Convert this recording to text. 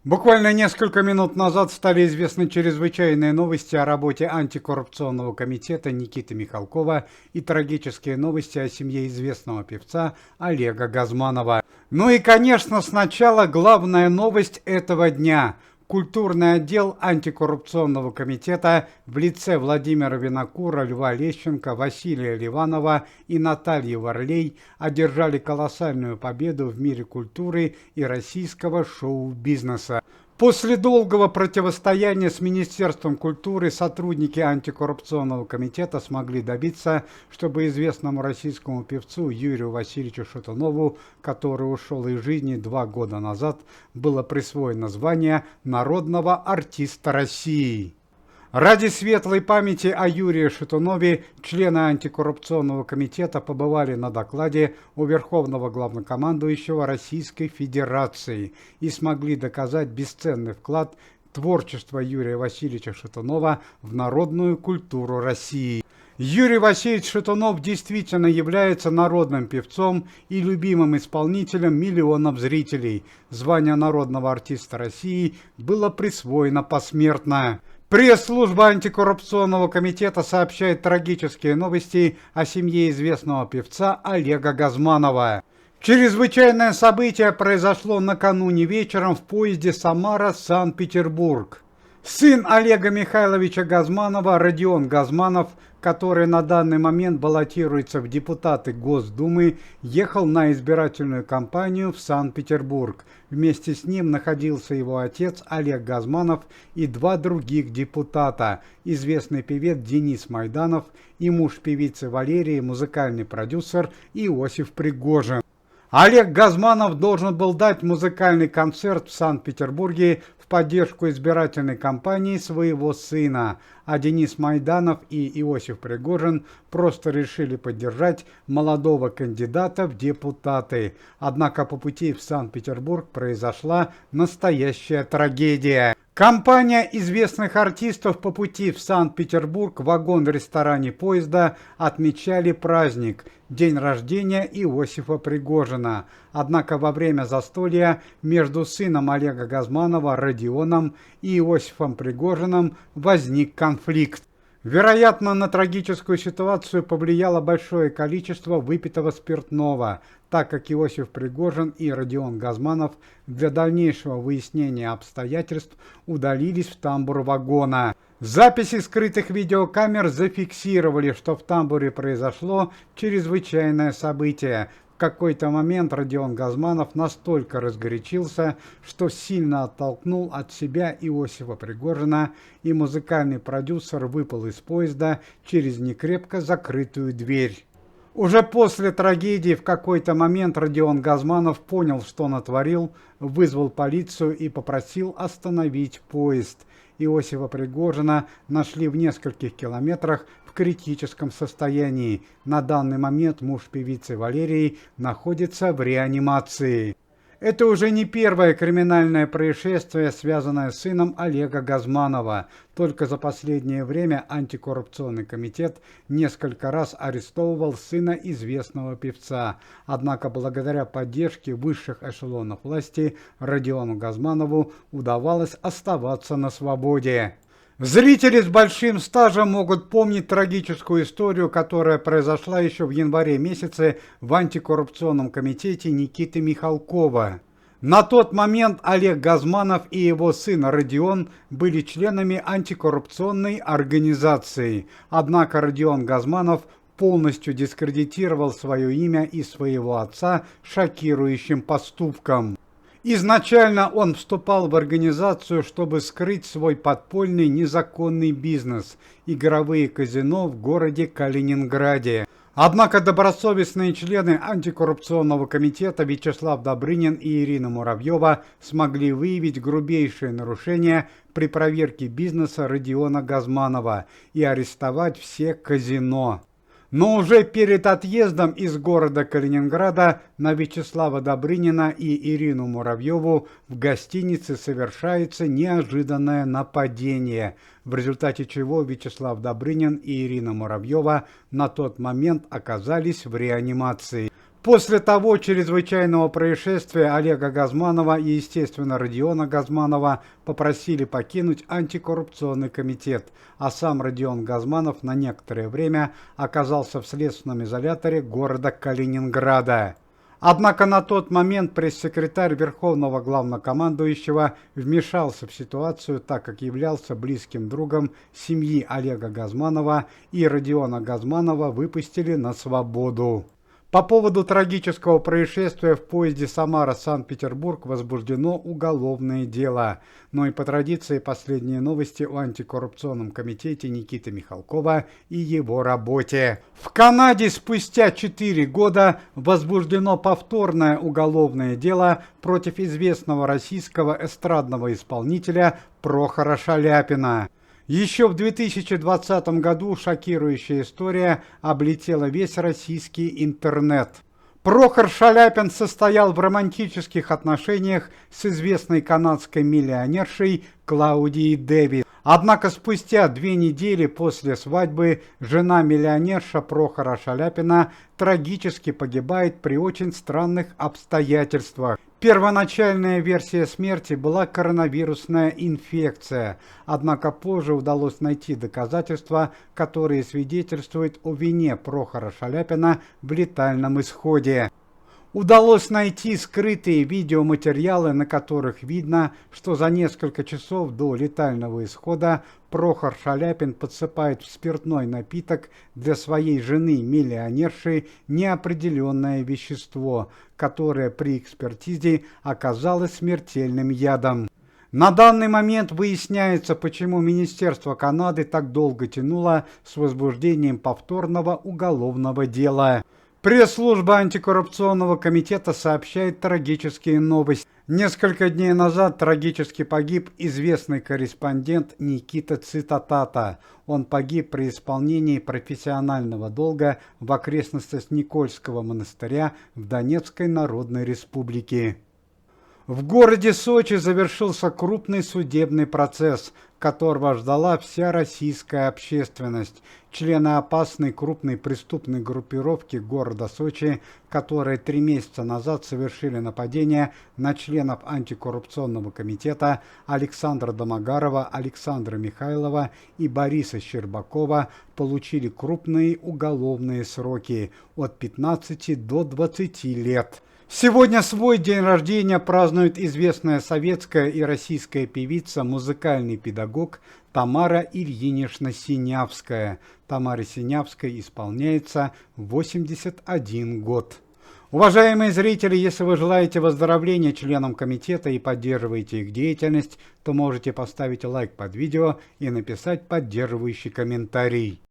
Буквально несколько минут назад стали известны чрезвычайные новости о работе антикоррупционного комитета Никиты Михалкова и трагические новости о семье известного певца Олега Газманова. Ну и, конечно, сначала главная новость этого дня. Культурный отдел антикоррупционного комитета в лице Владимира Винокура, Льва Лещенко, Василия Ливанова и Натальи Варлей одержали колоссальную победу в мире культуры и российского шоу-бизнеса. После долгого противостояния с Министерством культуры сотрудники антикоррупционного комитета смогли добиться, чтобы известному российскому певцу Юрию Васильевичу Шатунову, который ушел из жизни 2 года назад, было присвоено звание народного артиста России. Ради светлой памяти о Юрии Шатунове члены антикоррупционного комитета побывали на докладе у Верховного главнокомандующего Российской Федерации и смогли доказать бесценный вклад творчества Юрия Васильевича Шатунова в народную культуру России. Юрий Васильевич Шатунов действительно является народным певцом и любимым исполнителем миллионов зрителей. Звание народного артиста России было присвоено посмертно. Пресс-служба антикоррупционного комитета сообщает трагические новости о семье известного певца Олега Газманова. Чрезвычайное событие произошло накануне вечером в поезде Самара-Санкт-Петербург. Сын Олега Михайловича Газманова, Родион Газманов, который на данный момент баллотируется в депутаты Госдумы, ехал на избирательную кампанию в Санкт-Петербург. Вместе с ним находился его отец Олег Газманов и 2 других депутата, известный певец Денис Майданов и муж певицы Валерии, музыкальный продюсер Иосиф Пригожин. Олег Газманов должен был дать музыкальный концерт в Санкт-Петербурге в поддержку избирательной кампании своего сына, а Денис Майданов и Иосиф Пригожин просто решили поддержать молодого кандидата в депутаты. Однако по пути в Санкт-Петербург произошла настоящая трагедия. Компания известных артистов по пути в Санкт-Петербург в вагон-ресторане поезда отмечали праздник – день рождения Иосифа Пригожина. Однако во время застолья между сыном Олега Газманова Родионом и Иосифом Пригожиным возник конфликт. Вероятно, на трагическую ситуацию повлияло большое количество выпитого спиртного, так как Иосиф Пригожин и Родион Газманов для дальнейшего выяснения обстоятельств удалились в тамбур вагона. Записи скрытых видеокамер зафиксировали, что в тамбуре произошло чрезвычайное событие. В какой-то момент Родион Газманов настолько разгорячился, что сильно оттолкнул от себя Иосифа Пригожина, и музыкальный продюсер выпал из поезда через некрепко закрытую дверь. Уже после трагедии в какой-то момент Родион Газманов понял, что натворил, вызвал полицию и попросил остановить поезд. Иосифа Пригожина нашли в нескольких километрах в критическом состоянии. На данный момент муж певицы Валерии находится в реанимации. Это уже не первое криминальное происшествие, связанное с сыном Олега Газманова. Только за последнее время антикоррупционный комитет несколько раз арестовывал сына известного певца. Однако благодаря поддержке высших эшелонов власти Родиону Газманову удавалось оставаться на свободе. Зрители с большим стажем могут помнить трагическую историю, которая произошла еще в январе месяце в антикоррупционном комитете Никиты Михалкова. На тот момент Олег Газманов и его сын Родион были членами антикоррупционной организации. Однако Родион Газманов полностью дискредитировал свое имя и своего отца шокирующим поступком. Изначально он вступал в организацию, чтобы скрыть свой подпольный незаконный бизнес – игровые казино в городе Калининграде. Однако добросовестные члены антикоррупционного комитета Вячеслав Добрынин и Ирина Муравьева смогли выявить грубейшие нарушения при проверке бизнеса Родиона Газманова и арестовать все казино. Но уже перед отъездом из города Калининграда на Вячеслава Добрынина и Ирину Муравьеву в гостинице совершается неожиданное нападение, в результате чего Вячеслав Добрынин и Ирина Муравьева на тот момент оказались в реанимации. После того чрезвычайного происшествия Олега Газманова и, естественно, Родиона Газманова попросили покинуть антикоррупционный комитет, а сам Родион Газманов на некоторое время оказался в следственном изоляторе города Калининграда. Однако на тот момент пресс-секретарь Верховного Главнокомандующего вмешался в ситуацию, так как являлся близким другом семьи Олега Газманова, и Родиона Газманова выпустили на свободу. По поводу трагического происшествия в поезде Самара-Санкт-Петербург возбуждено уголовное дело. Но и по традиции последние новости о антикоррупционном комитете Никиты Михалкова и его работе. В Канаде спустя 4 года возбуждено повторное уголовное дело против известного российского эстрадного исполнителя Прохора Шаляпина. Еще в 2020 году шокирующая история облетела весь российский интернет. Прохор Шаляпин состоял в романтических отношениях с известной канадской миллионершей Клаудией Дэвис. Однако спустя 2 недели после свадьбы жена-миллионерша Прохора Шаляпина трагически погибает при очень странных обстоятельствах. Первоначальная версия смерти была коронавирусная инфекция, однако позже удалось найти доказательства, которые свидетельствуют о вине Прохора Шаляпина в летальном исходе. Удалось найти скрытые видеоматериалы, на которых видно, что за несколько часов до летального исхода Прохор Шаляпин подсыпает в спиртной напиток для своей жены-миллионерши неопределенное вещество, которое при экспертизе оказалось смертельным ядом. На данный момент выясняется, почему Министерство Канады так долго тянуло с возбуждением повторного уголовного дела. Пресс-служба антикоррупционного комитета сообщает трагические новости. Несколько дней назад трагически погиб известный корреспондент Никита Цитатата. Он погиб при исполнении профессионального долга в окрестностях Никольского монастыря в Донецкой Народной Республике. В городе Сочи завершился крупный судебный процесс, которого ждала вся российская общественность. Члены опасной крупной преступной группировки города Сочи, которые 3 месяца назад совершили нападение на членов антикоррупционного комитета Александра Домогарова, Александра Михайлова и Бориса Щербакова, получили крупные уголовные сроки от 15 до 20 лет. Сегодня свой день рождения празднует известная советская и российская певица, музыкальный педагог Тамара Ильинична Синявская. Тамаре Синявской исполняется 81 год. Уважаемые зрители, если вы желаете выздоровления членам комитета и поддерживаете их деятельность, то можете поставить лайк под видео и написать поддерживающий комментарий.